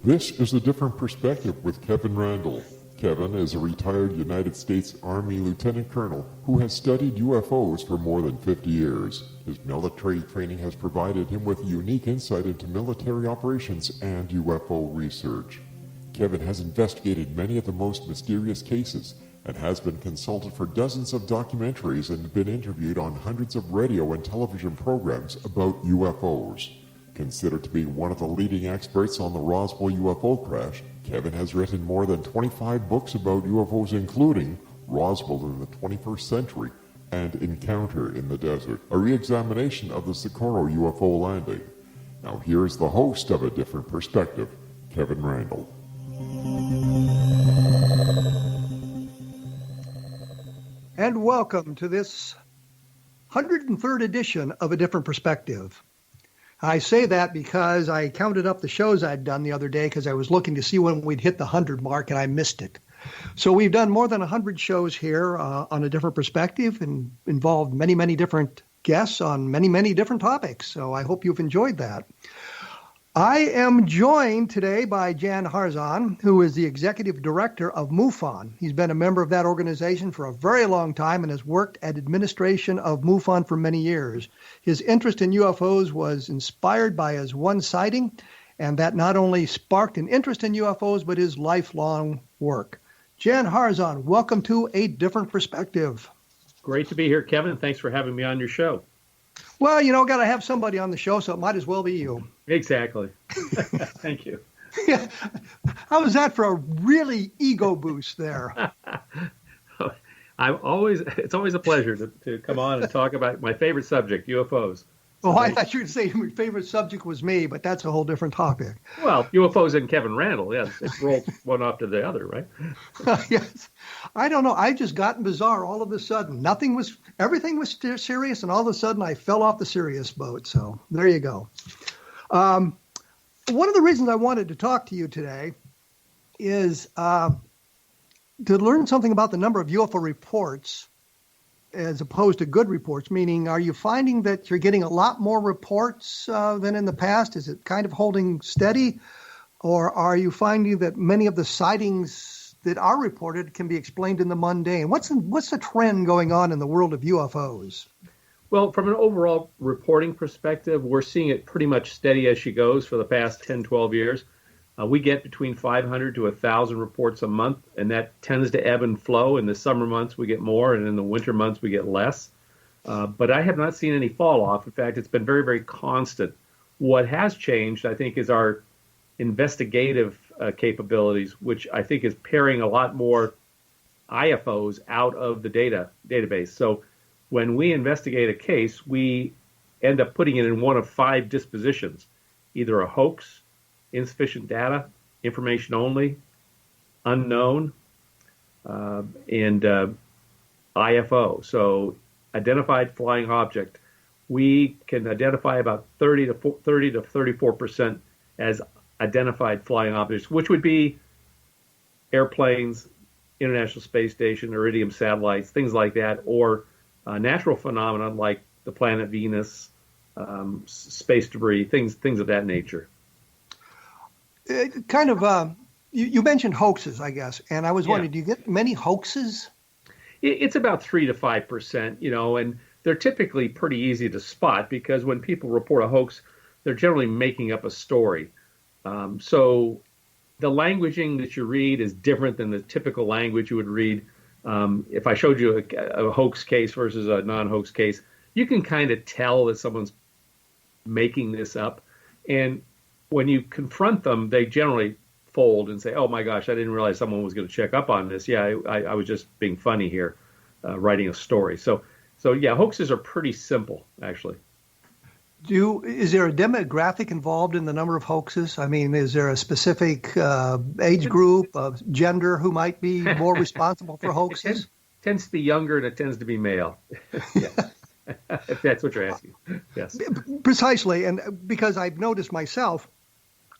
This is A Different Perspective with Kevin Randall. Kevin is a retired United States Army Lieutenant Colonel who has studied UFOs for more than 50 years. His military training has provided him with unique insight into military operations and UFO research. Kevin has investigated many of the most mysterious cases and has been consulted for dozens of documentaries and been interviewed on hundreds of radio and television programs about UFOs. Considered to be one of the leading experts on the Roswell UFO crash, Kevin has written more than 25 books about UFOs, including Roswell in the 21st Century and Encounter in the Desert, a re-examination of the Socorro UFO landing. Now here's the host of A Different Perspective, Kevin Randall. And welcome to this 103rd edition of A Different Perspective. I say that because I counted up the shows I'd done the other day because I was looking to see when we'd hit the 100 mark and I missed it. So we've done more than 100 shows here on A Different Perspective and involved many, many different guests on many, many different topics. So I hope you've enjoyed that. I am joined today by Jan Harzan, who is the executive director of MUFON. He's been a member of that organization for a very long time and has worked at administration of MUFON for many years. His interest in UFOs was inspired by his one sighting, and that not only sparked an interest in UFOs, but his lifelong work. Jan Harzan, welcome to A Different Perspective. Great to be here, Kevin. Thanks for having me on your show. Well, got to have somebody on the show, so it might as well be you. Exactly. Thank you. Yeah. How was that for a really ego boost there? It's always a pleasure to come on and talk about my favorite subject, UFOs. Oh, I thought you were saying your favorite subject was me, but that's a whole different topic. Well, UFOs and Kevin Randall, yes. It rolled one after the other, right? Yes. I don't know. I just gotten bizarre all of a sudden. Everything was serious, and all of a sudden I fell off the serious boat. So there you go. One of the reasons I wanted to talk to you today is to learn something about the number of UFO reports as opposed to good reports, meaning are you finding that you're getting a lot more reports than in the past? Is it kind of holding steady? Or are you finding that many of the sightings that are reported can be explained in the mundane? What's the trend going on in the world of UFOs? Well, from an overall reporting perspective, we're seeing it pretty much steady as she goes for the past 10, 12 years. We get between 500 to 1,000 reports a month, and that tends to ebb and flow. In the summer months, we get more, and in the winter months, we get less. But I have not seen any fall off. In fact, it's been very, very constant. What has changed, I think, is our investigative capabilities, which I think is paring a lot more IFOs out of the database. So when we investigate a case, we end up putting it in one of 5 dispositions, either a hoax, insufficient data, information only, unknown, and IFO. So identified flying object. We can identify about 30 to 34% as identified flying objects, which would be airplanes, International Space Station, Iridium satellites, things like that, or natural phenomena like the planet Venus, space debris, things of that nature. You mentioned hoaxes, I guess, and I was wondering, do you get many hoaxes? It's about 3 to 5%, and they're typically pretty easy to spot because when people report a hoax, they're generally making up a story. So the languaging that you read is different than the typical language you would read. If I showed you a hoax case versus a non-hoax case, you can kind of tell that someone's making this up. And when you confront them, they generally fold and say, oh my gosh, I didn't realize someone was going to check up on this. Yeah, I was just being funny here, writing a story. So yeah, hoaxes are pretty simple, actually. Is there a demographic involved in the number of hoaxes? I mean, is there a specific age group of gender who might be more responsible for hoaxes? It tends to be younger and it tends to be male. If that's what you're asking. Yes. Precisely. And because I've noticed myself,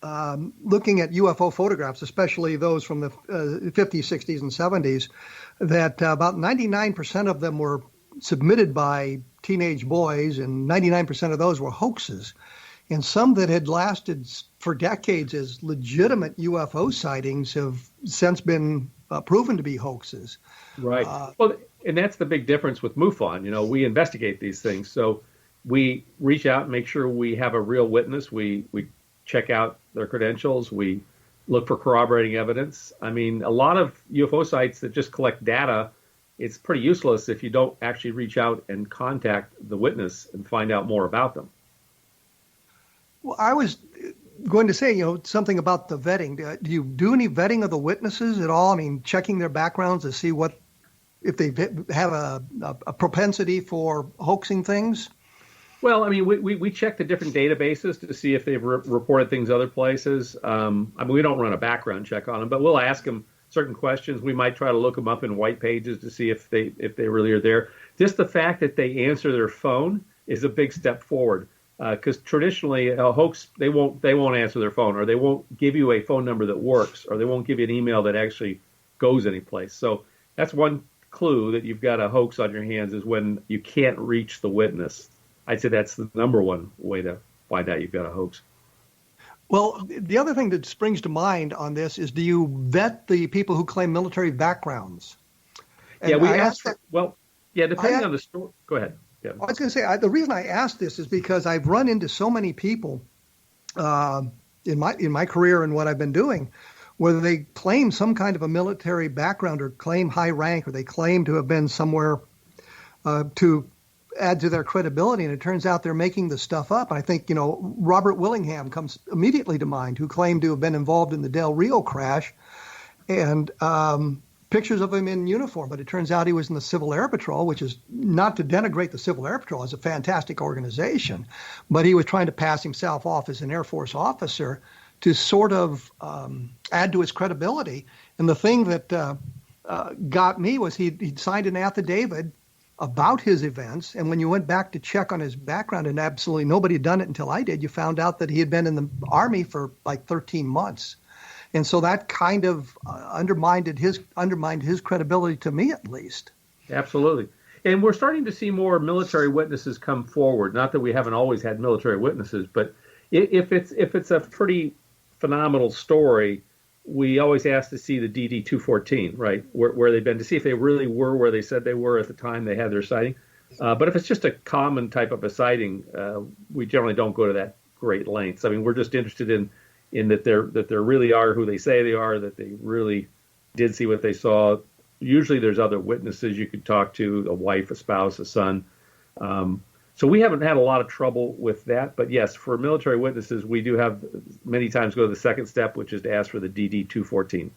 looking at UFO photographs, especially those from the 50s, 60s, and 70s, that about 99% of them were submitted by teenage boys, and 99% of those were hoaxes. And some that had lasted for decades as legitimate UFO sightings have since been proven to be hoaxes. Right. Well, and that's the big difference with MUFON. We investigate these things. So we reach out and make sure we have a real witness. We check out their credentials. We look for corroborating evidence. I mean, a lot of UFO sites that just collect data, it's pretty useless if you don't actually reach out and contact the witness and find out more about them. Well, I was going to say, something about the vetting. Do you do any vetting of the witnesses at all? I mean, checking their backgrounds to see if they have a propensity for hoaxing things? Well, I mean, we check the different databases to see if they've reported things other places. I mean, we don't run a background check on them, but we'll ask them certain questions. We might try to look them up in white pages to see if they really are there. Just the fact that they answer their phone is a big step forward. Because traditionally, a hoax, they won't answer their phone, or they won't give you a phone number that works, or they won't give you an email that actually goes anyplace. So that's one clue that you've got a hoax on your hands, is when you can't reach the witness. I'd say that's the number one way to find out you've got a hoax. Well, the other thing that springs to mind on this is, do you vet the people who claim military backgrounds? And yeah, we asked for, depending on the story. Go ahead. Yeah. I was going to say, the reason I asked this is because I've run into so many people in my career and what I've been doing, whether they claim some kind of a military background or claim high rank, or they claim to have been somewhere to add to their credibility, and it turns out they're making the stuff up. I think, Robert Willingham comes immediately to mind, who claimed to have been involved in the Del Rio crash, and pictures of him in uniform, but it turns out he was in the Civil Air Patrol, which is not to denigrate the Civil Air Patrol. It's a fantastic organization, but he was trying to pass himself off as an Air Force officer to sort of add to his credibility. And the thing that got me was he'd signed an affidavit about his events, and when you went back to check on his background, and absolutely nobody had done it until I did, you found out that he had been in the Army for like 13 months. And so that kind of undermined his credibility, to me at least. Absolutely. And we're starting to see more military witnesses come forward. Not that we haven't always had military witnesses, but if it's a pretty phenomenal story, we always ask to see the DD-214, right, where they've been, to see if they really were where they said they were at the time they had their sighting. But if it's just a common type of a sighting, we generally don't go to that great lengths. I mean, we're just interested in that there really are who they say they are, that they really did see what they saw. Usually there's other witnesses you could talk to, a wife, a spouse, a son. So we haven't had a lot of trouble with that. But yes, for military witnesses, we do have many times go to the second step, which is to ask for the DD-214.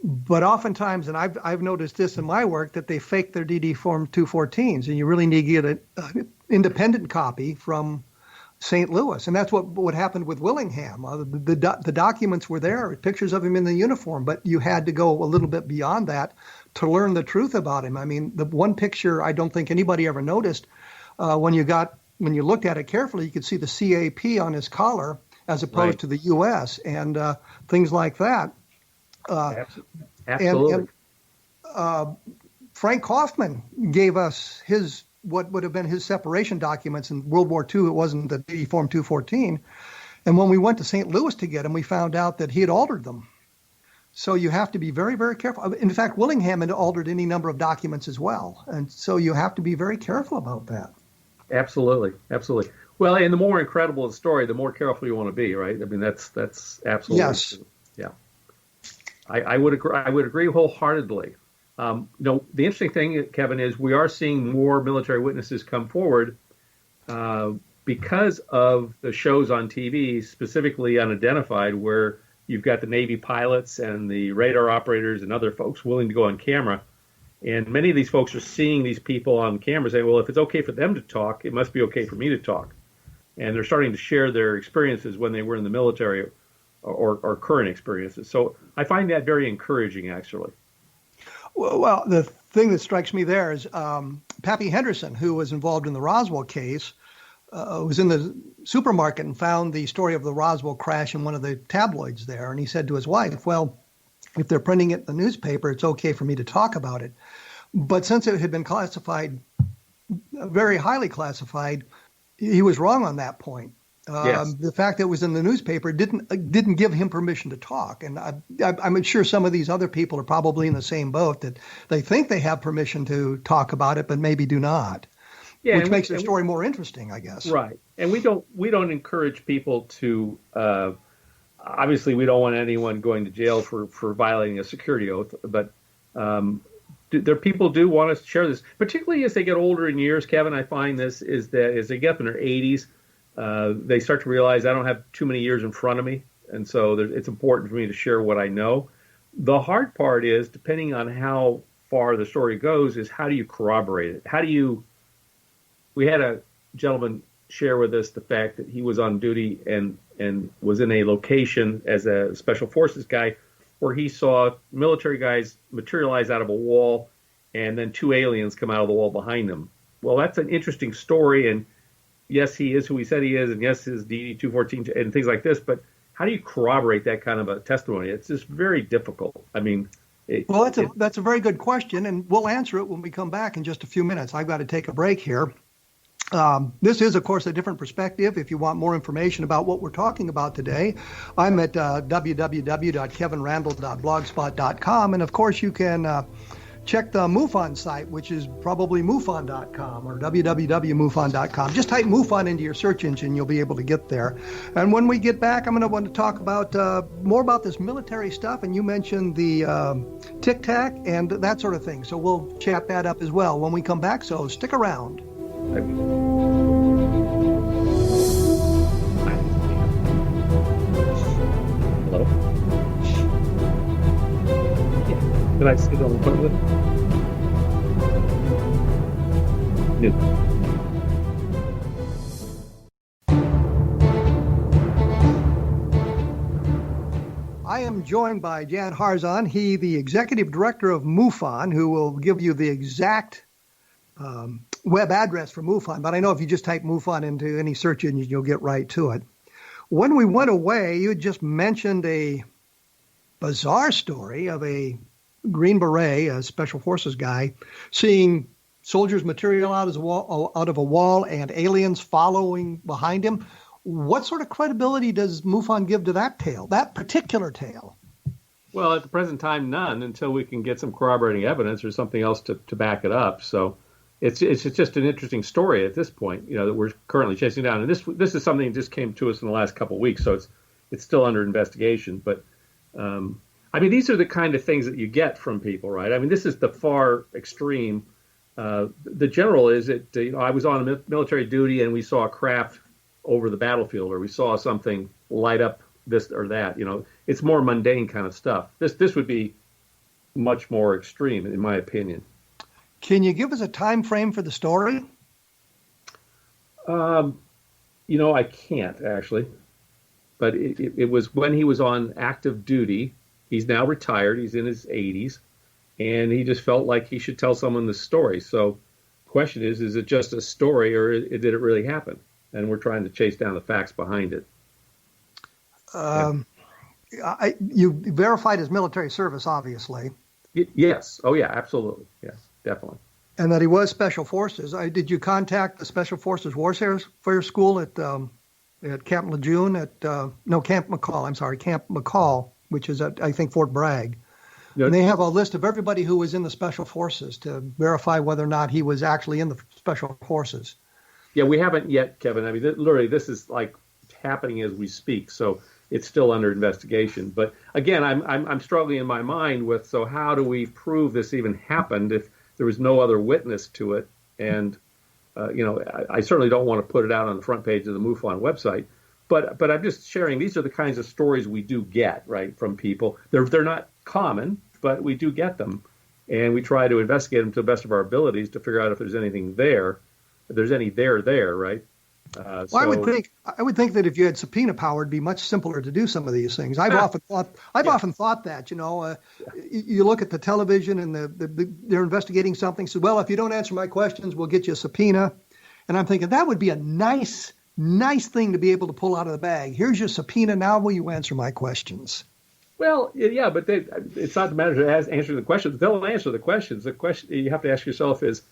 But oftentimes, and I've noticed this in my work, that they fake their DD Form 214s, and you really need to get an independent copy from St. Louis. And that's what happened with Willingham. The documents were there, pictures of him in the uniform, but you had to go a little bit beyond that to learn the truth about him. I mean, the one picture I don't think anybody ever noticed, when you looked at it carefully, you could see the CAP on his collar as opposed to the U.S. and things like that. Absolutely. And Frank Hoffman gave us what would have been his separation documents in World War II. It wasn't the DD Form 214. And when we went to St. Louis to get him, we found out that he had altered them. So you have to be very, very careful. In fact, Willingham had altered any number of documents as well. And so you have to be very careful about that. Absolutely. Absolutely. Well, and the more incredible the story, the more careful you want to be, right? I mean, that's absolutely. Yes. Yeah. I would agree wholeheartedly. The interesting thing, Kevin, is we are seeing more military witnesses come forward because of the shows on TV, specifically Unidentified, where you've got the Navy pilots and the radar operators and other folks willing to go on camera. And many of these folks are seeing these people on camera saying, well, if it's okay for them to talk, it must be okay for me to talk. And they're starting to share their experiences when they were in the military or current experiences. So I find that very encouraging, actually. Well, the thing that strikes me there is Pappy Henderson, who was involved in the Roswell case, was in the supermarket and found the story of the Roswell crash in one of the tabloids there. And he said to his wife, well, if they're printing it in the newspaper, it's okay for me to talk about it. But since it had been classified, very highly classified, he was wrong on that point. Yes. The fact that it was in the newspaper didn't give him permission to talk. And I'm sure some of these other people are probably in the same boat, that they think they have permission to talk about it, but maybe do not, Yeah, which makes their story more interesting, I guess. right. And we don't encourage people to. Obviously, we don't want anyone going to jail for violating a security oath, but people do want to share this, particularly as they get older in years. Kevin, I find this is that as they get up in their 80s, they start to realize I don't have too many years in front of me, and so it's important for me to share what I know. The hard part is, depending on how far the story goes, is how do you corroborate it? We had a gentleman share with us the fact that he was on duty and was in a location as a special forces guy where he saw military guys materialize out of a wall and then two aliens come out of the wall behind them. Well, that's an interesting story, and yes, he is who he said he is, and yes, his DD-214 and things like this, but how do you corroborate that kind of a testimony? It's just very difficult. I mean, that's a very good question, and we'll answer it when we come back in just a few minutes. I've got to take a break here. This is, of course, a different perspective. If you want more information about what we're talking about today, I'm at www.kevinrandle.blogspot.com. And, of course, you can check the MUFON site, which is probably MUFON.com or www.MUFON.com. Just type MUFON into your search engine. You'll be able to get there. And when we get back, I'm going to want to talk about more about this military stuff. And you mentioned the tic-tac and that sort of thing. So we'll chat that up as well when we come back. So stick around. Hello? Yeah. Did I sit on the phone with him? No. I am joined by Jan Harzan, the executive director of MUFON, who will give you the exact web address for MUFON, but I know if you just type MUFON into any search engine, you'll get right to it. When we went away, you had just mentioned a bizarre story of a Green Beret, a Special Forces guy, seeing soldiers material out of a wall and aliens following behind him. What sort of credibility does MUFON give to that tale, that particular tale? Well, at the present time, none, until we can get some corroborating evidence or something else to back it up. So it's just an interesting story at this point, that we're currently chasing down. And this is something that just came to us in the last couple of weeks, so it's still under investigation. But these are the kind of things that you get from people, right? I mean, this is the far extreme. The general is that I was on military duty and we saw a craft over the battlefield, or we saw something light up this or that. It's more mundane kind of stuff. This would be much more extreme, in my opinion. Can you give us a time frame for the story? I can't actually, but it was when he was on active duty. He's now retired. He's in his 80s, and he just felt like he should tell someone the story. So the question is it just a story, or did it really happen? And we're trying to chase down the facts behind it. You verified his military service, obviously. Yes. Oh, yeah, absolutely. Yes, definitely. And that he was Special Forces. Did you contact the Special Forces Warfare School at Camp Lejeune Camp McCall? I'm sorry, Camp McCall, which is at, I think, Fort Bragg. Yep. And they have a list of everybody who was in the Special Forces to verify whether or not he was actually in the Special Forces. Yeah, we haven't yet, Kevin. I mean, literally, this is like happening as we speak, so it's still under investigation. But again, I'm struggling in my mind with, so how do we prove this even happened if there was no other witness to it? And I certainly don't want to put it out on the front page of the MUFON website. But I'm just sharing. These are the kinds of stories we do get, right, from people. They're not common, but we do get them, and we try to investigate them to the best of our abilities to figure out if there's anything there. If there's any there, right? Well, I would think that if you had subpoena power, it'd be much simpler to do some of these things. I've often thought that. You look at the television and they're investigating something. So, well, if you don't answer my questions, we'll get you a subpoena. And I'm thinking that would be a nice thing to be able to pull out of the bag. Here's your subpoena. Now will you answer my questions? Well, yeah, but it's not the matter of answering the questions. They'll answer the questions. The question you have to ask yourself is,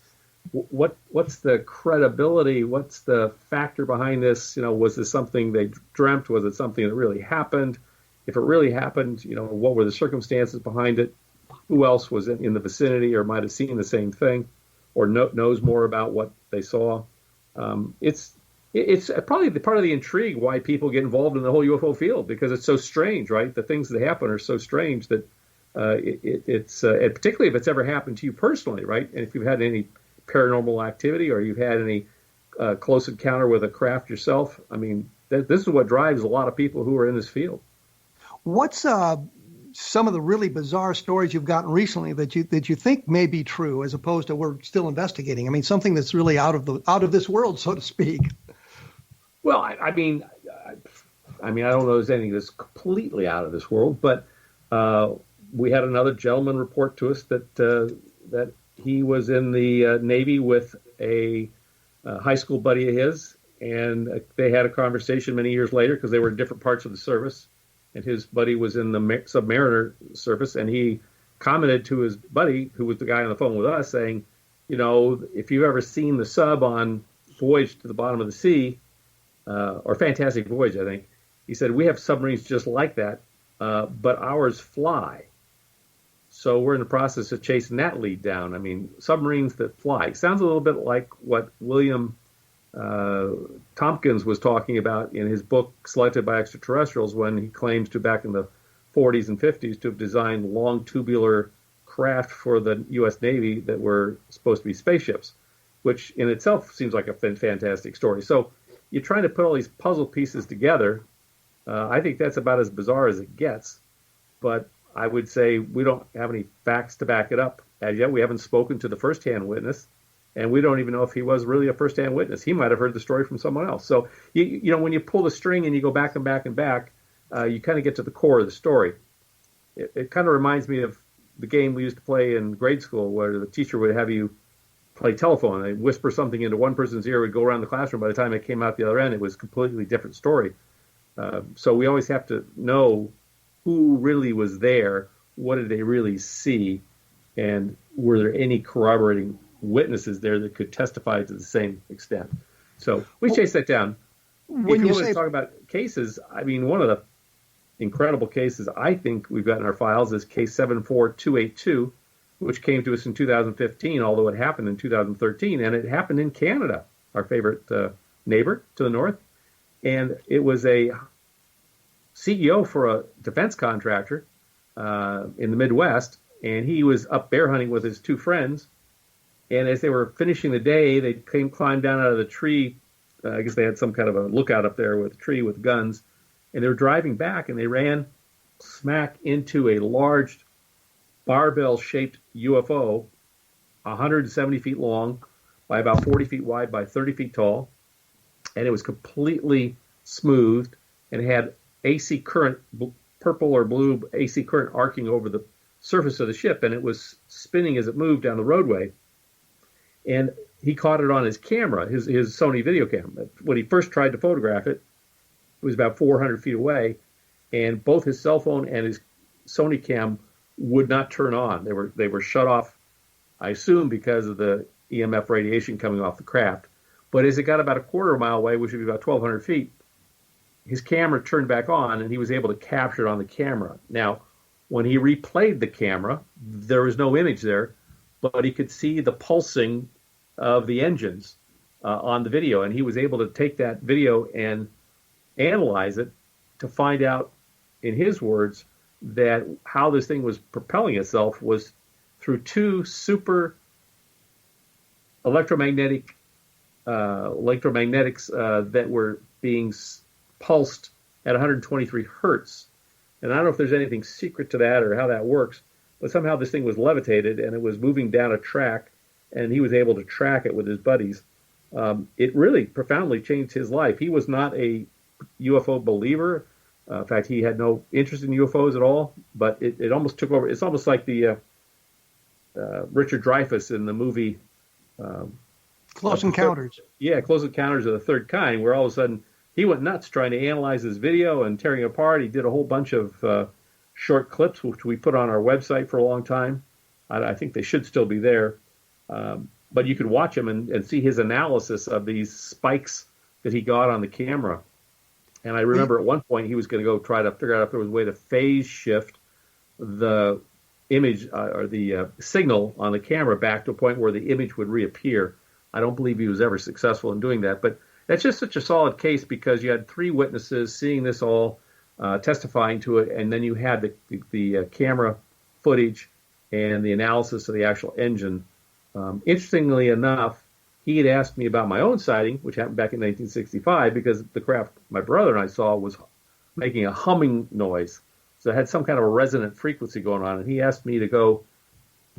what's the credibility? What's the factor behind this? Was this something they dreamt? Was it something that really happened? If it really happened, what were the circumstances behind it? Who else was in the vicinity or might have seen the same thing, or knows more about what they saw? It's probably the part of the intrigue why people get involved in the whole UFO field, because it's so strange, right? The things that happen are so strange that it's and particularly if it's ever happened to you personally, right? And if you've had any paranormal activity or you've had any close encounter with a craft yourself, I mean, this is what drives a lot of people who are in this field. What's some of the really bizarre stories you've gotten recently that you think may be true, as opposed to we're still investigating? I mean, something that's really out of this world, so to speak. Well, I mean, I don't know if there's anything that's completely out of this world, but we had another gentleman report to us that he was in the Navy with a high school buddy of his, and they had a conversation many years later because they were in different parts of the service. And his buddy was in the submariner service, and he commented to his buddy, who was the guy on the phone with us, saying, if you've ever seen the sub on Voyage to the Bottom of the Sea, or Fantastic Voyage, I think, he said, we have submarines just like that, but ours fly. So we're in the process of chasing that lead down. I mean, submarines that fly. Sounds a little bit like what William Tompkins was talking about in his book Selected by Extraterrestrials, when he claims to, back in the 40s and 50s, to have designed long tubular craft for the U.S. Navy that were supposed to be spaceships, which in itself seems like a fantastic story. So you're trying to put all these puzzle pieces together. I think that's about as bizarre as it gets, but I would say we don't have any facts to back it up as yet. We haven't spoken to the first-hand witness, and we don't even know if he was really a first-hand witness. He might have heard the story from someone else. So, when you pull the string and you go back and back and back, you kind of get to the core of the story. It kind of reminds me of the game we used to play in grade school, where the teacher would have you play telephone. They'd whisper something into one person's ear, would go around the classroom. By the time it came out the other end, it was a completely different story. So we always have to know who really was there, what did they really see, and were there any corroborating witnesses there that could testify to the same extent. So we chase that down. If you want to talk about cases, I mean, one of the incredible cases I think we've got in our files is case 74282, which came to us in 2015, although it happened in 2013, and it happened in Canada, our favorite neighbor to the north. And it was a CEO for a defense contractor in the Midwest, and he was up bear hunting with his two friends. And as they were finishing the day, they climbed down out of the tree. I guess they had some kind of a lookout up there with a tree with guns. And they were driving back, and they ran smack into a large barbell-shaped UFO, 170 feet long by about 40 feet wide by 30 feet tall. And it was completely smoothed and had AC current, purple or blue AC current arcing over the surface of the ship. And it was spinning as it moved down the roadway. And he caught it on his camera, his Sony video camera. When he first tried to photograph it, it was about 400 feet away, and both his cell phone and his Sony cam would not turn on. They were shut off, I assume, because of the EMF radiation coming off the craft. But as it got about a quarter mile away, which would be about 1,200 feet, his camera turned back on, and he was able to capture it on the camera. Now, when he replayed the camera, there was no image there, but he could see the pulsing of the engines on the video, and he was able to take that video and analyze it to find out, in his words, that how this thing was propelling itself was through two super electromagnetics that were being pulsed at 123 hertz. And I don't know if there's anything secret to that or how that works, but somehow this thing was levitated and it was moving down a track, and he was able to track it with his buddies. It really profoundly changed his life. He was not a UFO believer. In fact, he had no interest in UFOs at all, but it almost took over. It's almost like the Richard Dreyfuss in the movie Close Encounters. Yeah, Close Encounters of the Third Kind, where all of a sudden he went nuts trying to analyze his video and tearing it apart. He did a whole bunch of short clips, which we put on our website for a long time. I think they should still be there. but you could watch him and see his analysis of these spikes that he got on the camera. And I remember at one point he was going to go try to figure out if there was a way to phase shift the image or the signal on the camera back to a point where the image would reappear. I don't believe he was ever successful in doing that, but that's just such a solid case because you had 3 witnesses seeing this all, testifying to it, and then you had the camera footage and the analysis of the actual engine. Interestingly enough, he had asked me about my own sighting, which happened back in 1965, because the craft my brother and I saw was making a humming noise. So it had some kind of a resonant frequency going on, and he asked me to go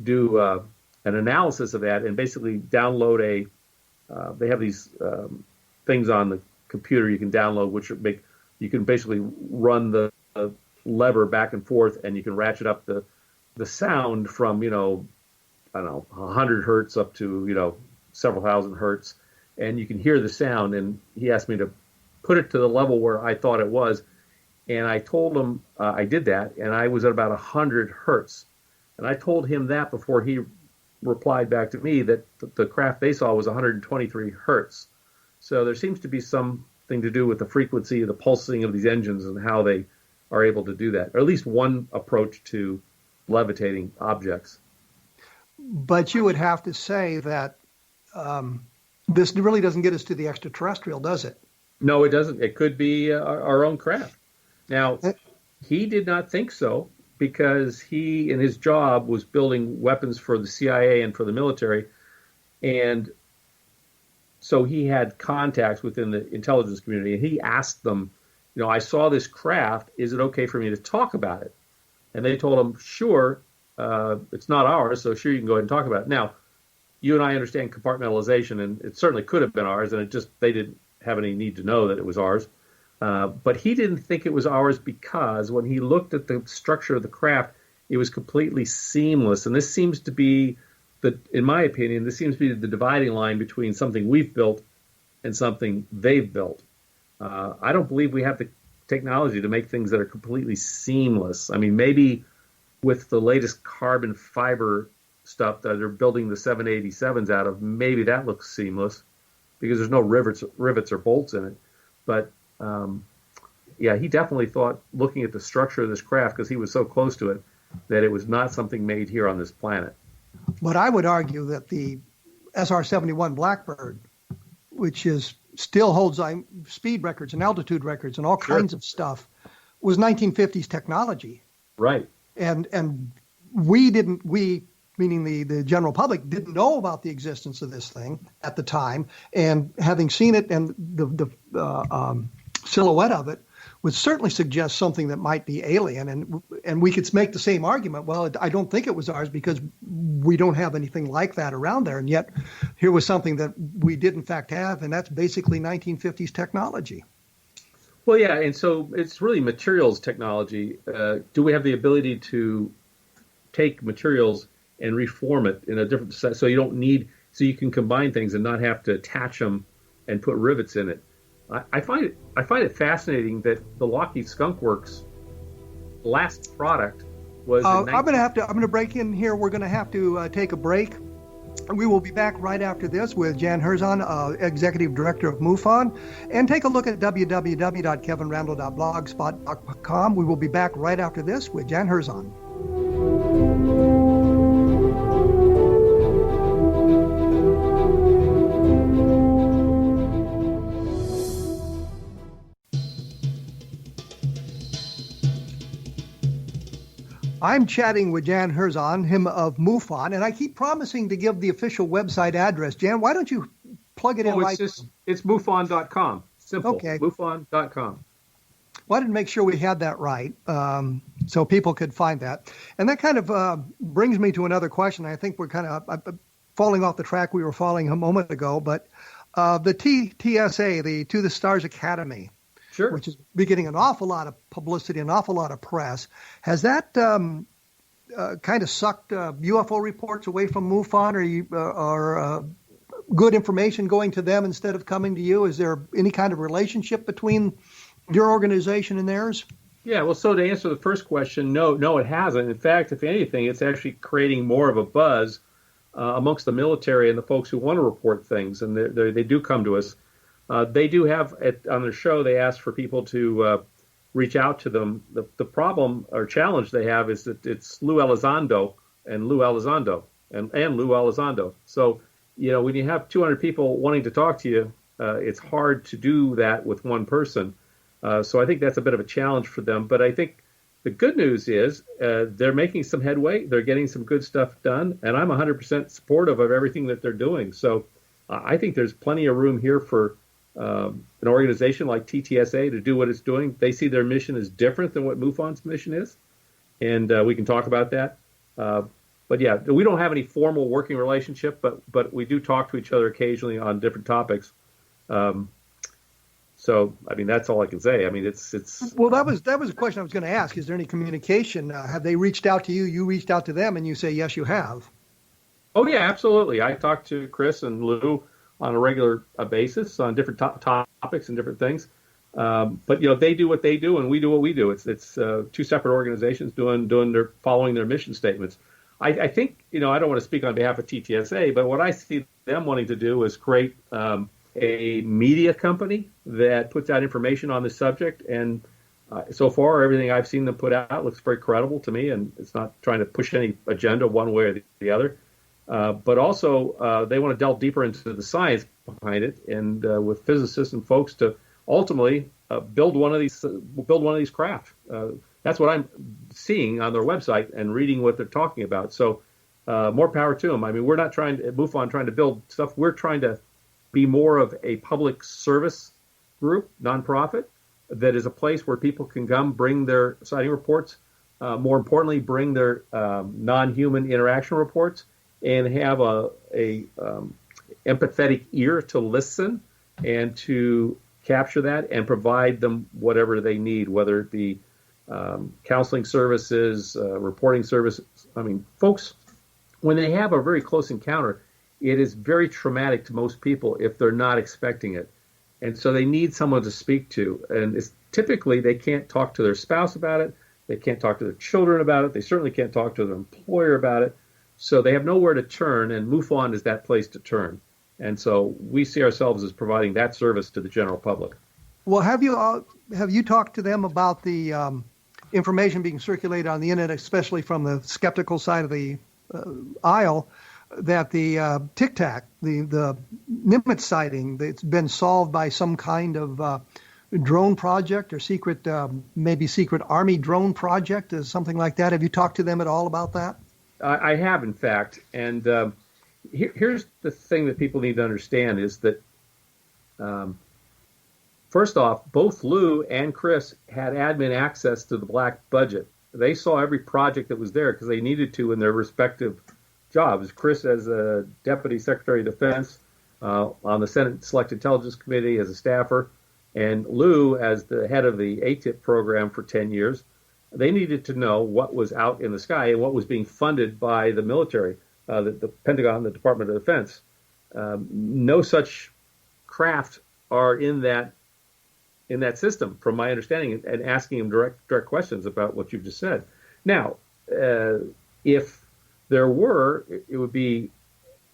do an analysis of that and basically download they have these things on the computer you can download, which you can basically run the lever back and forth, and you can ratchet up the sound from, I don't know, 100 hertz up to, several thousand hertz, and you can hear the sound. And he asked me to put it to the level where I thought it was, and I told him I did that, and I was at about 100 hertz. And I told him that before he replied back to me that the craft they saw was 123 hertz. So there seems to be something to do with the frequency of the pulsing of these engines and how they are able to do that, or at least one approach to levitating objects. But you would have to say that this really doesn't get us to the extraterrestrial, does it? No, it doesn't. It could be our own craft. Now, he did not think so because he, in his job, was building weapons for the CIA and for the military. And so he had contacts within the intelligence community, and he asked them, I saw this craft. Is it okay for me to talk about it? And they told him, sure, it's not ours, so sure, you can go ahead and talk about it. Now, you and I understand compartmentalization, and it certainly could have been ours, and they didn't have any need to know that it was ours. But he didn't think it was ours because when he looked at the structure of the craft, it was completely seamless. And this seems to be, in my opinion, this seems to be the dividing line between something we've built and something they've built. I don't believe we have the technology to make things that are completely seamless. I mean, maybe with the latest carbon fiber stuff that they're building the 787s out of, maybe that looks seamless because there's no rivets or bolts in it. But yeah, he definitely thought, looking at the structure of this craft, because he was so close to it, that it was not something made here on this planet. But I would argue that the SR71 Blackbird, which still holds speed records and altitude records and all kinds of stuff, was 1950s technology. Right. And we, meaning the general public, didn't know about the existence of this thing at the time. And having seen it and the silhouette of it would certainly suggest something that might be alien. And we could make the same argument. Well, I don't think it was ours because we don't have anything like that around there. And yet here was something that we did in fact have, and that's basically 1950s technology. Well, yeah, and so it's really materials technology. Do we have the ability to take materials and reform it in a different set so you can combine things and not have to attach them and put rivets in it? I find it fascinating that the Lockheed Skunk Works last product was. I'm going to break in here. We're going to have to take a break. We will be back right after this with Jan Harzan, Executive Director of MUFON, and take a look at www.kevinrandle.blogspot.com. We will be back right after this with Jan Harzan. I'm chatting with Jan Harzan, him of MUFON, and I keep promising to give the official website address. Jan, why don't you plug it in right now? It's MUFON.com. Simple. Okay. MUFON.com. Well, I didn't make sure we had that right, so people could find that. And that kind of brings me to another question. I think we're kind of falling off the track we were falling a moment ago, but the TTSA, the To the Stars Academy, sure, which is getting an awful lot of publicity, an awful lot of press. Has that kind of sucked UFO reports away from MUFON, or good information going to them instead of coming to you? Is there any kind of relationship between your organization and theirs? Yeah, well, so to answer the first question, no, it hasn't. In fact, if anything, it's actually creating more of a buzz amongst the military and the folks who want to report things, and they do come to us. They do have, on their show, they ask for people to reach out to them. The problem or challenge they have is that it's Lou Elizondo and Lou Elizondo and Lou Elizondo. So, when you have 200 people wanting to talk to you, it's hard to do that with one person. So I think that's a bit of a challenge for them. But I think the good news is they're making some headway. They're getting some good stuff done. And I'm 100% supportive of everything that they're doing. So I think there's plenty of room here for an organization like TTSA to do what it's doing. They see their mission as different than what MUFON's mission is. And we can talk about that. But yeah, we don't have any formal working relationship, but we do talk to each other occasionally on different topics. So, I mean, that's all I can say. I mean, it's. Well, that was a question I was going to ask. Is there any communication? Have they reached out to you? You reached out to them, and you say yes, you have. Oh yeah, absolutely. I talk to Chris and Lou on a regular basis on different topics and different things. But they do what they do, and we do what we do. It's two separate organizations following their mission statements. I think I don't want to speak on behalf of TTSA, but what I see them wanting to do is create a media company that puts out information on this subject. And so far, everything I've seen them put out looks very credible to me, and it's not trying to push any agenda one way or the other. But also, they want to delve deeper into the science behind it, and with physicists and folks to ultimately build one of these craft. That's what I'm seeing on their website and reading what they're talking about. So more power to them. I mean, we're not trying to MUFON trying to build stuff. We're trying to be more of a public service group, nonprofit, that is a place where people can come, bring their sighting reports, more importantly, bring their non-human interaction reports, and have a empathetic ear to listen and to capture that and provide them whatever they need, whether it be counseling services, reporting services. I mean, folks, when they have a very close encounter, it is very traumatic to most people if they're not expecting it. And so they need someone to speak to. And typically they can't talk to their spouse about it. They can't talk to their children about it. They certainly can't talk to their employer about it. So they have nowhere to turn, and MUFON is that place to turn. And so we see ourselves as providing that service to the general public. Well, have you talked to them about the information being circulated on the internet, especially from the skeptical side of the aisle, that the Tic Tac, the Nimitz sighting, that's been solved by some kind of drone project or secret Army drone project, or something like that? Have you talked to them at all about that? I have, in fact. And here's the thing that people need to understand is that, first off, both Lou and Chris had admin access to the black budget. They saw every project that was there because they needed to in their respective jobs. Chris as a Deputy Secretary of Defense on the Senate Select Intelligence Committee as a staffer, and Lou as the head of the ATIP program for 10 years. They needed to know what was out in the sky and what was being funded by the military, the Pentagon, the Department of Defense. No such craft are in that system, from my understanding, and asking them direct questions about what you've just said. Now, if there were, it would be,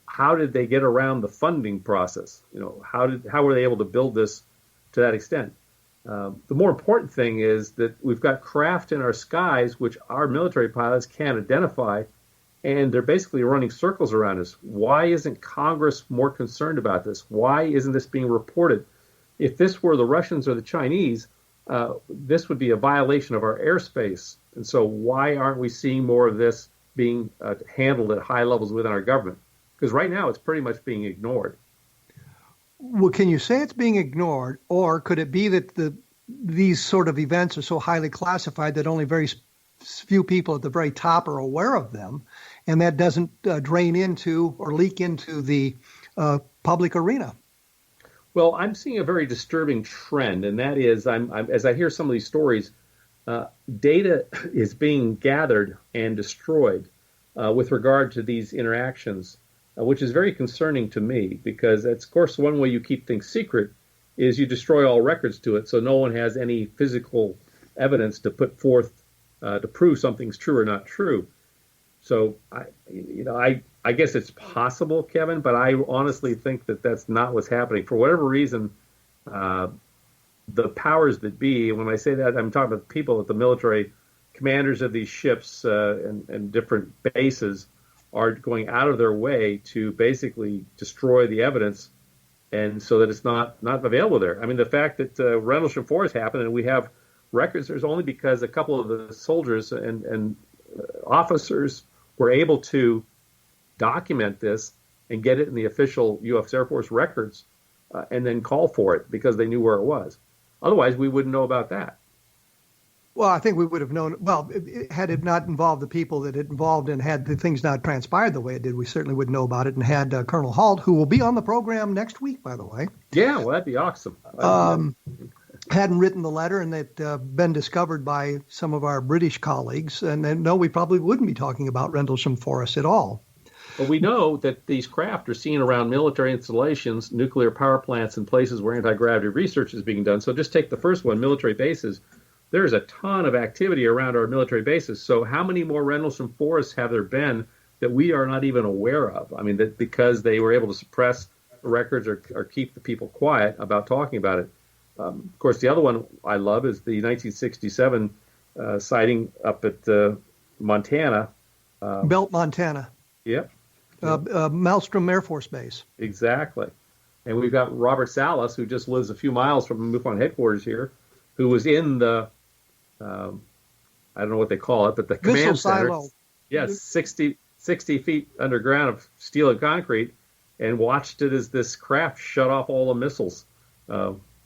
how did they get around the funding process? How were they able to build this to that extent? The more important thing is that we've got craft in our skies which our military pilots can't identify, and they're basically running circles around us. Why isn't Congress more concerned about this? Why isn't this being reported? If this were the Russians or the Chinese, this would be a violation of our airspace. And so why aren't we seeing more of this being handled at high levels within our government? Because right now it's pretty much being ignored. Well, can you say it's being ignored, or could it be that these sort of events are so highly classified that only very few people at the very top are aware of them, and that doesn't drain into or leak into the public arena? Well, I'm seeing a very disturbing trend, and that is, as I hear some of these stories, data is being gathered and destroyed with regard to these interactions, which is very concerning to me, because that's, of course, one way you keep things secret is you destroy all records to it, so no one has any physical evidence to put forth to prove something's true or not true. So, I guess it's possible, Kevin, but I honestly think that that's not what's happening. For whatever reason, the powers that be, when I say that, I'm talking about people at the military, commanders of these ships and different bases are going out of their way to basically destroy the evidence, and so that it's not available there. I mean, the fact that Rendlesham Forest happened and we have records, there's only because a couple of the soldiers and officers were able to document this and get it in the official U.S. Air Force records and then call for it because they knew where it was. Otherwise, we wouldn't know about that. Well, I think we would have known. Well, had it not involved the people that it involved and had the things not transpired the way it did, we certainly would know about it. And had Colonel Halt, who will be on the program next week, by the way. Yeah, well, that'd be awesome. Hadn't written the letter and that been discovered by some of our British colleagues, and then, no, we probably wouldn't be talking about Rendlesham Forest at all. But we know that these craft are seen around military installations, nuclear power plants, and places where anti-gravity research is being done. So just take the first one, military bases. There's a ton of activity around our military bases. So how many more Rendlesham Forests have there been that we are not even aware of? I mean, that because they were able to suppress the records or keep the people quiet about talking about it. Of course, the other one I love is the 1967 sighting up at Montana. Belt, Montana. Yep. Maelstrom Air Force Base. Exactly. And we've got Robert Salas, who just lives a few miles from MUFON headquarters here, who was in the, I don't know what they call it, but the command center. Silo. Yes, 60 feet underground of steel and concrete, and watched it as this craft shut off all the missiles.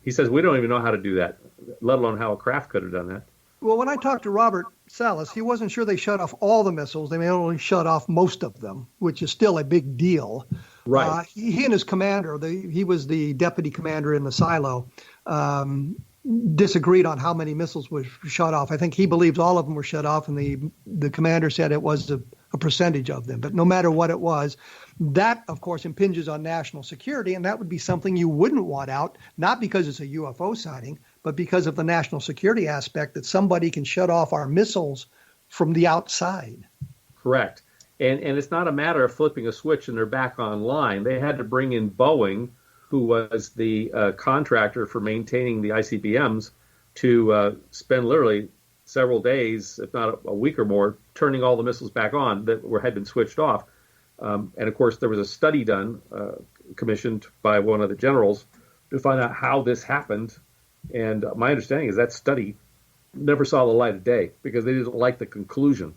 He says, we don't even know how to do that, let alone how a craft could have done that. Well, when I talked to Robert Salas, he wasn't sure they shut off all the missiles. They may only shut off most of them, which is still a big deal. Right. He and his commander, he was the deputy commander in the silo, disagreed on how many missiles were shut off. I think he believes all of them were shut off, and the commander said it was a percentage of them. But no matter what it was, that, of course, impinges on national security, and that would be something you wouldn't want out, not because it's a UFO sighting, but because of the national security aspect that somebody can shut off our missiles from the outside. Correct. And it's not a matter of flipping a switch and they're back online. They had to bring in Boeing, who was the contractor for maintaining the ICBMs, to spend literally several days, if not a week or more, turning all the missiles back on that had been switched off. And of course, there was a study done, commissioned by one of the generals, to find out how this happened. And my understanding is that study never saw the light of day because they didn't like the conclusion.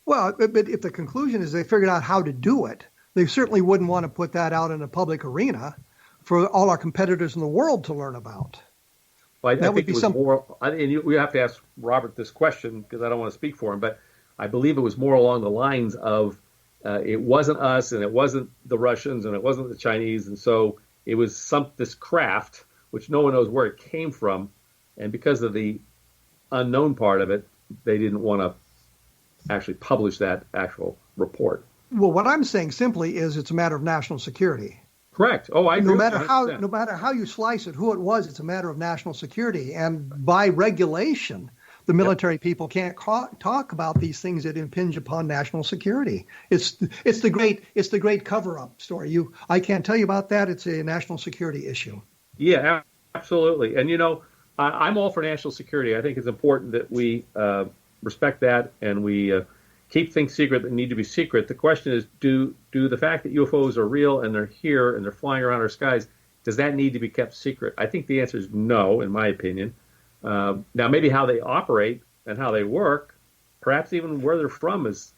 Well, but if the conclusion is they figured out how to do it, they certainly wouldn't want to put that out in a public arena for all our competitors in the world to learn about. Well, I think it was more, and we have to ask Robert this question because I don't want to speak for him, but I believe it was more along the lines of it wasn't us and it wasn't the Russians and it wasn't the Chinese, and so it was this craft, which no one knows where it came from, and because of the unknown part of it, they didn't want to actually publish that actual report. Well, what I'm saying simply is it's a matter of national security. Correct. Oh, I agree. No matter how you slice it, who it was, it's a matter of national security. And by regulation, the military people can't talk about these things that impinge upon national security. It's the great cover-up story. I can't tell you about that. It's a national security issue. Yeah, absolutely. And I'm all for national security. I think it's important that we respect that and we keep things secret that need to be secret. The question is, do the fact that UFOs are real and they're here and they're flying around our skies, does that need to be kept secret? I think the answer is no, in my opinion. Now, maybe how they operate and how they work, perhaps even where they're from is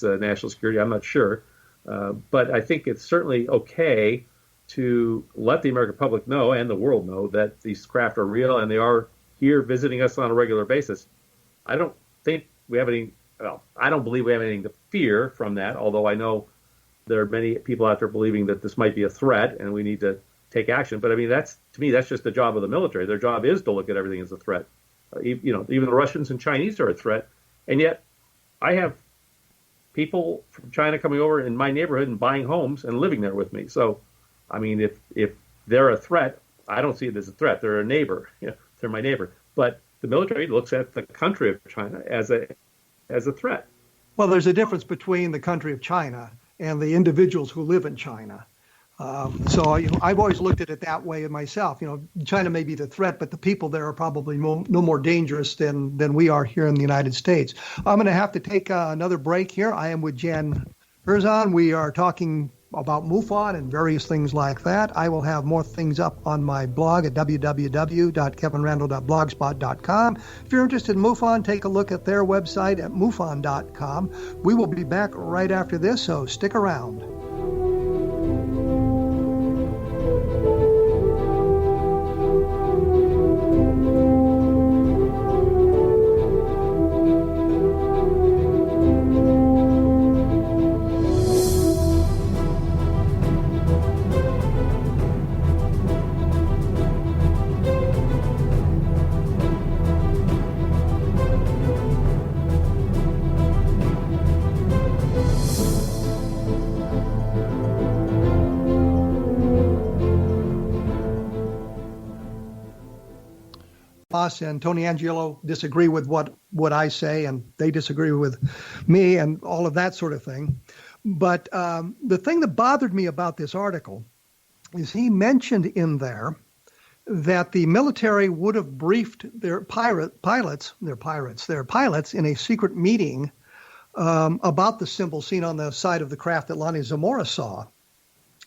national security. I'm not sure. But I think it's certainly okay to let the American public know and the world know that these craft are real and they are here visiting us on a regular basis. I don't think we have any. Well, I don't believe we have anything to fear from that, although I know there are many people out there believing that this might be a threat and we need to take action. But I mean, that's just the job of the military. Their job is to look at everything as a threat. Even the Russians and Chinese are a threat. And yet I have people from China coming over in my neighborhood and buying homes and living there with me. So, I mean, if they're a threat, I don't see it as a threat. They're a neighbor. They're my neighbor. But the military looks at the country of China as a threat. Well, there's a difference between the country of China and the individuals who live in China. So I've always looked at it that way myself. China may be the threat, but the people there are probably no more dangerous than we are here in the United States. I'm going to have to take another break here. I am with Jan Harzan. We are talking about MUFON and various things like that. I will have more things up on my blog at www.kevinrandle.blogspot.com. If you're interested in MUFON, take a look at their website at mufon.com. We will be back right after this, so stick around. And Tony Angelo disagree with what I say, and they disagree with me, and all of that sort of thing. But the thing that bothered me about this article is he mentioned in there that the military would have briefed their pilots in a secret meeting about the symbol seen on the side of the craft that Lonnie Zamora saw.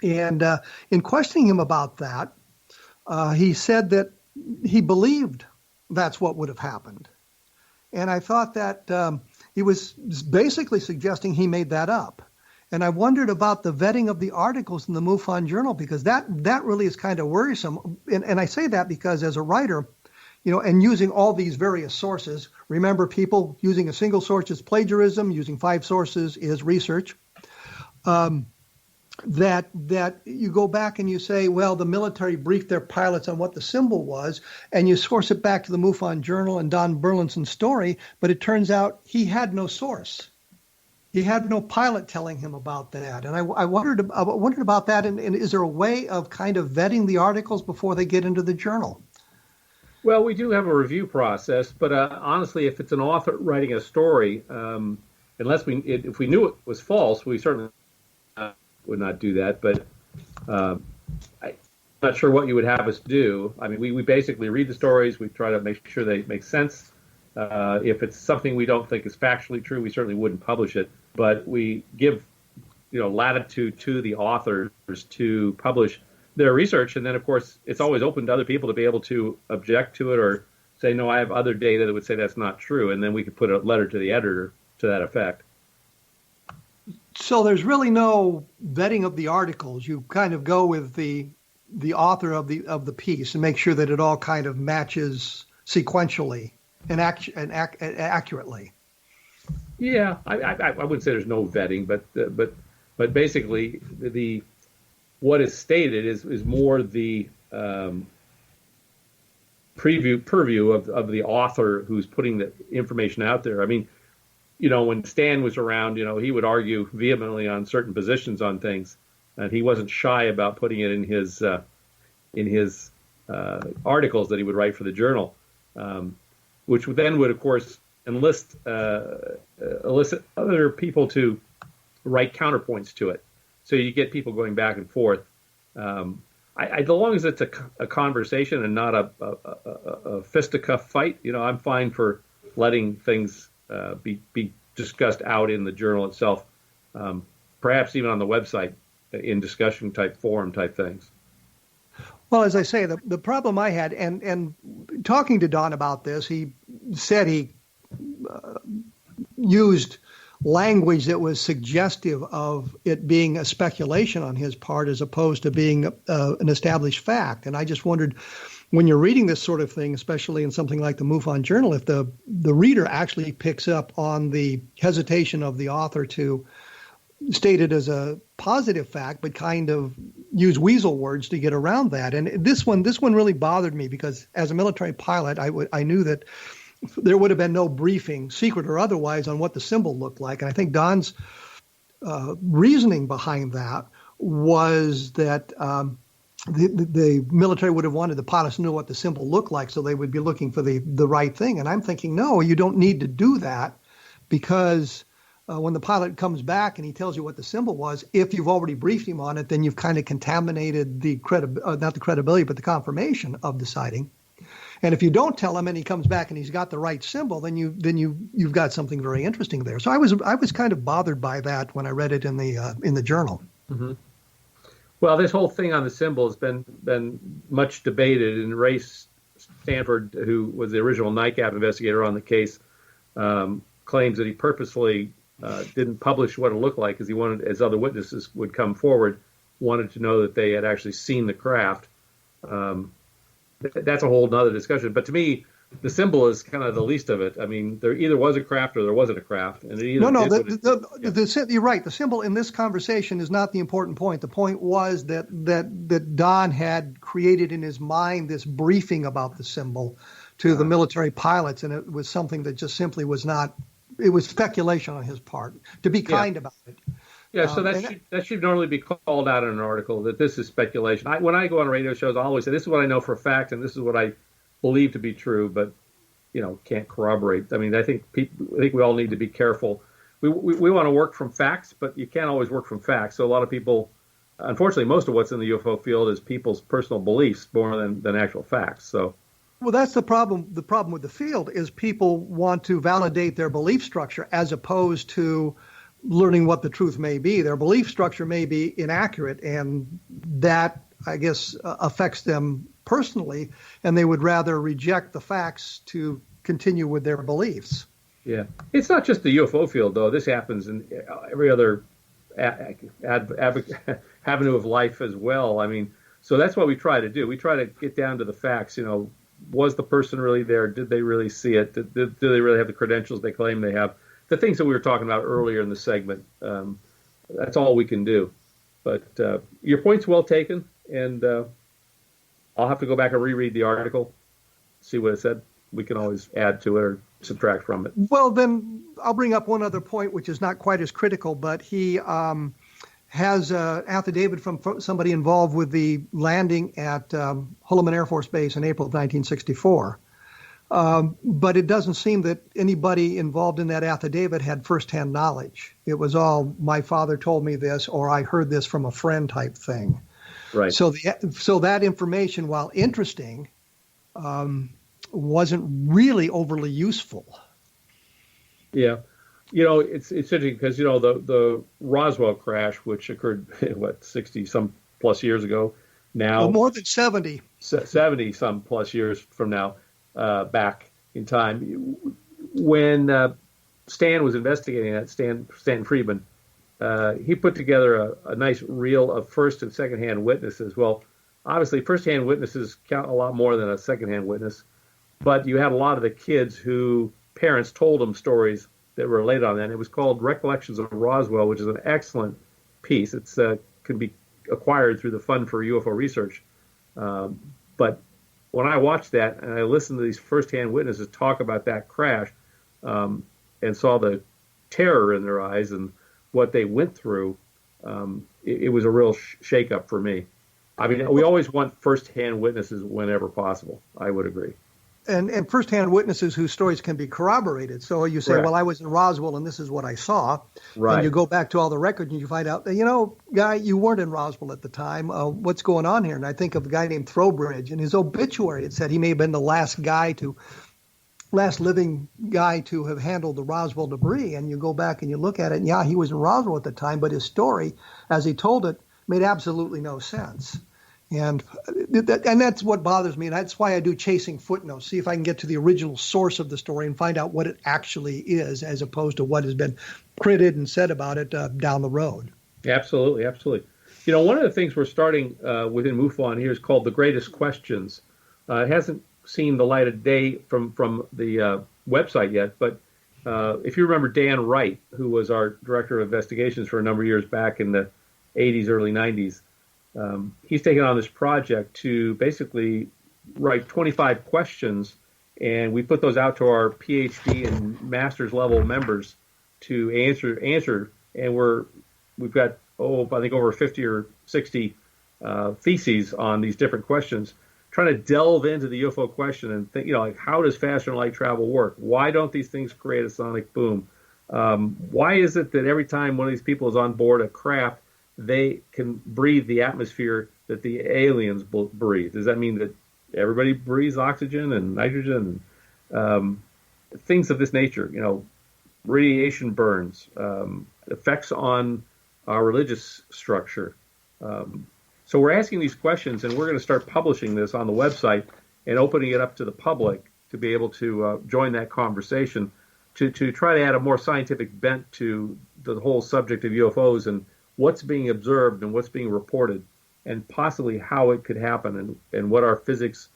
And in questioning him about that, he said that he believed that's what would have happened. And I thought that he was basically suggesting he made that up. And I wondered about the vetting of the articles in the MUFON Journal, because that really is kind of worrisome. And I say that because as a writer, and using all these various sources, remember, people, using a single source is plagiarism, using 5 sources is research. That you go back and you say, well, the military briefed their pilots on what the symbol was, and you source it back to the MUFON Journal and Don Burlinson's story, but it turns out he had no source. He had no pilot telling him about that. And I wondered about that, and is there a way of kind of vetting the articles before they get into the journal? Well, we do have a review process, but honestly, if it's an author writing a story, if we knew it was false, we certainly would not do that, but I'm not sure what you would have us do. I mean, we basically read the stories. We try to make sure they make sense. If it's something we don't think is factually true, we certainly wouldn't publish it. But we give, latitude to the authors to publish their research, and then of course it's always open to other people to be able to object to it or say, no, I have other data that would say that's not true, and then we could put a letter to the editor to that effect. So there's really no vetting of the articles. You kind of go with the author of the piece and make sure that it all kind of matches sequentially and accurately. Yeah, I wouldn't say there's no vetting, but basically what is stated is more the purview of the author who's putting the information out there. I mean, when Stan was around, he would argue vehemently on certain positions on things, and he wasn't shy about putting it in his articles that he would write for the journal, which then would, of course, elicit other people to write counterpoints to it. So you get people going back and forth. As long as it's a conversation and not a fisticuff fight, I'm fine for letting things be discussed out in the journal itself, perhaps even on the website in discussion type forum type things. Well, as I say, the problem I had, and talking to Don about this, he said he used language that was suggestive of it being a speculation on his part as opposed to being an established fact. And I just wondered, when you're reading this sort of thing, especially in something like the MUFON Journal, if the reader actually picks up on the hesitation of the author to state it as a positive fact, but kind of use weasel words to get around that. And this one really bothered me because as a military pilot, I knew that there would have been no briefing, secret or otherwise, on what the symbol looked like. And I think Don's reasoning behind that was that the military would have wanted the pilots to know what the symbol looked like, so they would be looking for the right thing. And I'm thinking, no, you don't need to do that, because when the pilot comes back and he tells you what the symbol was, if you've already briefed him on it, then you've kind of contaminated the not the credibility, but the confirmation of the sighting. And if you don't tell him and he comes back and he's got the right symbol, then you've got something very interesting there. So I was kind of bothered by that when I read it in the journal. Mm-hmm. Well, this whole thing on the symbol has been much debated, and Ray Stanford, who was the original NICAP investigator on the case, claims that he purposefully didn't publish what it looked like because he wanted, as other witnesses would come forward, wanted to know that they had actually seen the craft. That's a whole other discussion. But to me, the symbol is kind of the least of it. I mean, there either was a craft or there wasn't a craft. And it either you're right. The symbol in this conversation is not the important point. The point was that Don had created in his mind this briefing about the symbol to the military pilots, and it was something that just simply was not. It was speculation on his part. To be kind about it. Yeah, so that should normally be called out in an article, that this is speculation. When I go on radio shows, I always say, this is what I know for a fact, and this is what I believe to be true, but, can't corroborate. I mean, I think we all need to be careful. We want to work from facts, but you can't always work from facts. So a lot of people, unfortunately, most of what's in the UFO field is people's personal beliefs more than actual facts. So. Well, that's the problem. The problem with the field is people want to validate their belief structure as opposed to learning what the truth may be. Their belief structure may be inaccurate, and that, I guess, affects them personally, and they would rather reject the facts to continue with their beliefs. Yeah. It's not just the UFO field, though. This happens in every other avenue of life as well. I mean, so that's what we try to do. We try to get down to the facts. Was the person really there? Did they really see it? Do they really have the credentials they claim they have? The things that we were talking about earlier in the segment, that's all we can do. But your point's well taken, and I'll have to go back and reread the article, see what it said. We can always add to it or subtract from it. Well, then I'll bring up one other point, which is not quite as critical, but he has an affidavit from somebody involved with the landing at Holloman Air Force Base in April of 1964. But it doesn't seem that anybody involved in that affidavit had firsthand knowledge. It was all, my father told me this, or I heard this from a friend type thing. Right. So that information, while interesting, wasn't really overly useful. Yeah. It's interesting because, the Roswell crash, which occurred, 60 some plus years ago now. More than 70. 70 some plus years from now. Back in time, when Stan was investigating that, Stan Friedman, he put together a nice reel of first and secondhand witnesses. Well, obviously, first-hand witnesses count a lot more than a secondhand witness, but you had a lot of the kids who parents told them stories that were related on that. And it was called Recollections of Roswell, which is an excellent piece. It's can be acquired through the Fund for UFO Research, but when I watched that and I listened to these firsthand witnesses talk about that crash and saw the terror in their eyes and what they went through, it was a real shakeup for me. I mean, we always want firsthand witnesses whenever possible. I would agree. And firsthand witnesses whose stories can be corroborated. So you say, well, I was in Roswell and this is what I saw. Right. And you go back to all the records and you find out, guy, you weren't in Roswell at the time. What's going on here? And I think of a guy named Throwbridge. In his obituary, it said he may have been the last living guy to have handled the Roswell debris. And you go back and you look at it, and he was in Roswell at the time, but his story, as he told it, made absolutely no sense. And that's what bothers me, and that's why I do chasing footnotes, see if I can get to the original source of the story and find out what it actually is, as opposed to what has been printed and said about it down the road. Absolutely, absolutely. One of the things we're starting within MUFON here is called The Greatest Questions. It hasn't seen the light of day from the website yet, but if you remember Dan Wright, who was our Director of Investigations for a number of years back in the 80s, early 90s, he's taken on this project to basically write 25 questions, and we put those out to our PhD and master's level members to answer. And we've got I think over 50 or 60 theses on these different questions, trying to delve into the UFO question and think, like, how does faster than light travel work? Why don't these things create a sonic boom? Why is it that every time one of these people is on board a craft, they can breathe the atmosphere that the aliens breathe? Does that mean that everybody breathes oxygen and nitrogen and things of this nature? Radiation burns, effects on our religious structure. So we're asking these questions, and we're going to start publishing this on the website and opening it up to the public to be able to join that conversation to try to add a more scientific bent to the whole subject of UFOs and what's being observed and what's being reported, and possibly how it could happen and what our physics,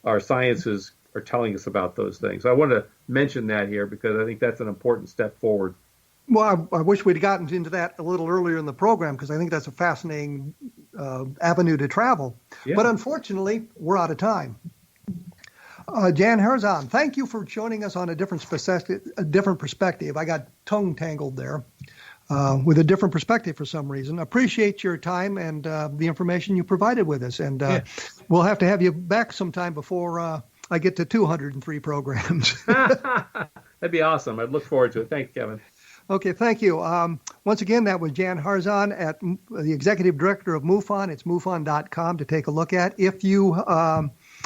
our sciences are telling us about those things. I want to mention that here because I think that's an important step forward. Well, I wish we'd gotten into that a little earlier in the program because I think that's a fascinating avenue to travel. Yeah. But unfortunately, we're out of time. Jan Harzan, thank you for joining us on a different perspective. I got tongue tangled there with a different perspective for some reason. Appreciate your time and the information you provided with us. And we'll have to have you back sometime before I get to 203 programs. That'd be awesome. I'd look forward to it. Thanks, Kevin. Okay, thank you. Once again, that was Jan Harzan, at the Executive Director of MUFON. It's MUFON.com to take a look at. If you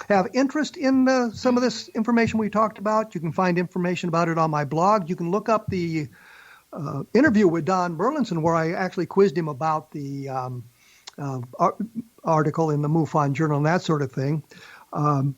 have interest in some of this information we talked about, you can find information about it on my blog. You can look up the interview with Don Burlinson where I actually quizzed him about the article in the MUFON Journal and that sort of thing.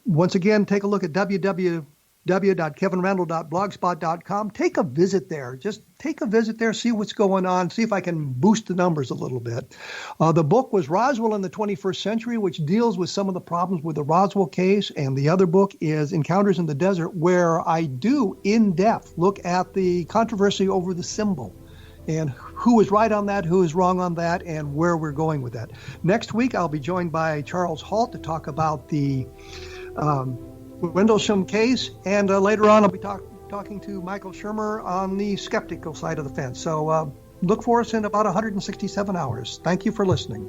Once again, take a look at www.kevinrandle.blogspot.com. Take a visit there. Just take a visit there, see what's going on, see if I can boost the numbers a little bit. The book was Roswell in the 21st Century, which deals with some of the problems with the Roswell case. And the other book is Encounters in the Desert, where I do in-depth look at the controversy over the symbol and who is right on that, who is wrong on that, and where we're going with that. Next week, I'll be joined by Charles Halt to talk about the Rendlesham case, and later on I'll be talking to Michael Shermer on the skeptical side of the fence. So look for us in about 167 hours. Thank you for listening.